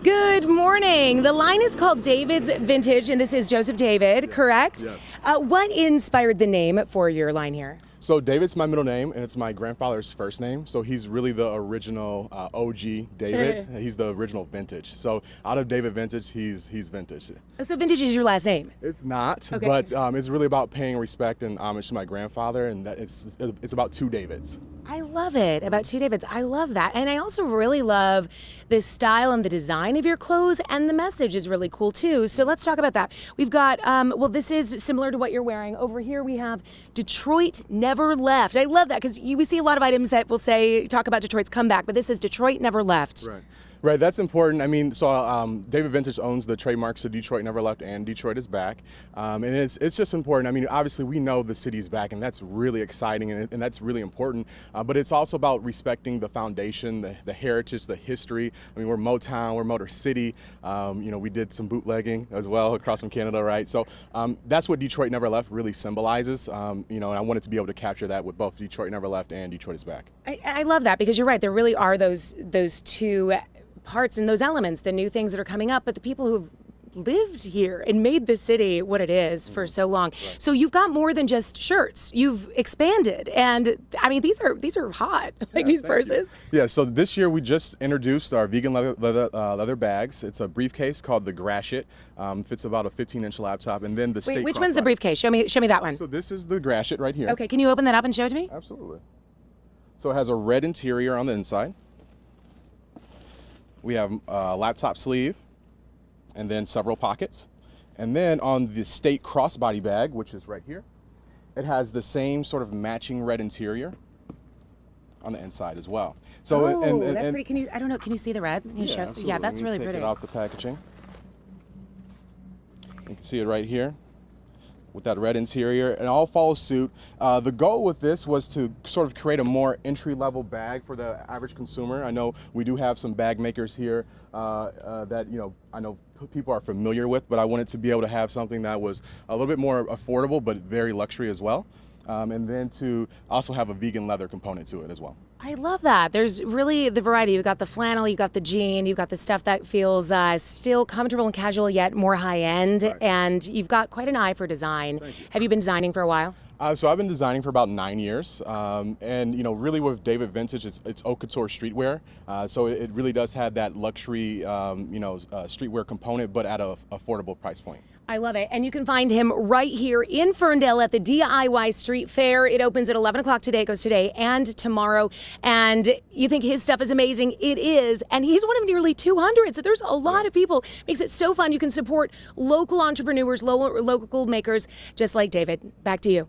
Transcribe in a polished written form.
Good morning. The line is called David's Vintage, and this is Joseph David, correct? Yes. What inspired the name for your line here? So David's my middle name, and it's my grandfather's first name. So he's really the original OG David. He's the original vintage. So out of David Vintage, he's vintage. So Vintage is your last name? It's not, Okay. but it's really about paying respect and homage to my grandfather, and that it's about two Davids. I love it. About two Davids. I love that. And I also really love the style and the design of your clothes, and the message is really cool too. So let's talk about that. We've got, well, this is similar to what you're wearing. Over here we have Detroit Never Left. I love that because we see a lot of items that will talk about Detroit's comeback, but this is Detroit Never Left. Right. Right, that's important. I mean, so David Vintage owns the trademarks of Detroit Never Left and Detroit is Back. And it's just important. I mean, obviously we know the city's back, and that's really exciting, and that's really important. But it's also about respecting the foundation, the heritage, the history. I mean, we're Motown, we're Motor City. You know, we did some bootlegging as well across from Canada, right? So that's what Detroit Never Left really symbolizes. You know, and I wanted to be able to capture that with both Detroit Never Left and Detroit is Back. I love that because you're right. There really are those two parts and those elements, the new things that are coming up, but the people who've lived here and made this city what it is for so long. Right. So you've got more than just shirts. You've expanded, and I mean these are hot, like these purses. Yeah. So this year we just introduced our vegan leather bags. It's a briefcase called the Grashit. Fits about a 15-inch laptop, and then the state. Which one's the briefcase? Show me that one. So this is the Grashit right here. Okay. Can you open that up and show it to me? Absolutely. So it has a red interior on the inside. We have a laptop sleeve, and then several pockets. And then on the state crossbody bag, which is right here, it has the same sort of matching red interior on the inside as well. So that's pretty. Can you? I don't know. Can you see the red? Can you show? Absolutely. Yeah, that's really take pretty. It off the packaging. You can see it right here with that red interior, and all follows suit. The goal with this was to sort of create a more entry-level bag for the average consumer. I know we do have some bag makers here that, you know, I know people are familiar with, but I wanted to be able to have something that was a little bit more affordable, but very luxury as well. And then to also have a vegan leather component to it as well. I love that. There's really the variety. You've got the flannel, you've got the jean, you've got the stuff that feels still comfortable and casual yet more high-end, right. And you've got quite an eye for design. Thank you. Have you been designing for a while? So I've been designing for about 9 years, and you know, really with David Vintage, it's haute couture streetwear. So it really does have that luxury, streetwear component, but at an affordable price point. I love it. And you can find him right here in Ferndale at the DIY Street Fair. It opens at 11 o'clock today. It goes today and tomorrow. And you think his stuff is amazing. It is. And he's one of nearly 200. So there's a lot of people. Makes it so fun. You can support local entrepreneurs, local makers, just like David. Back to you.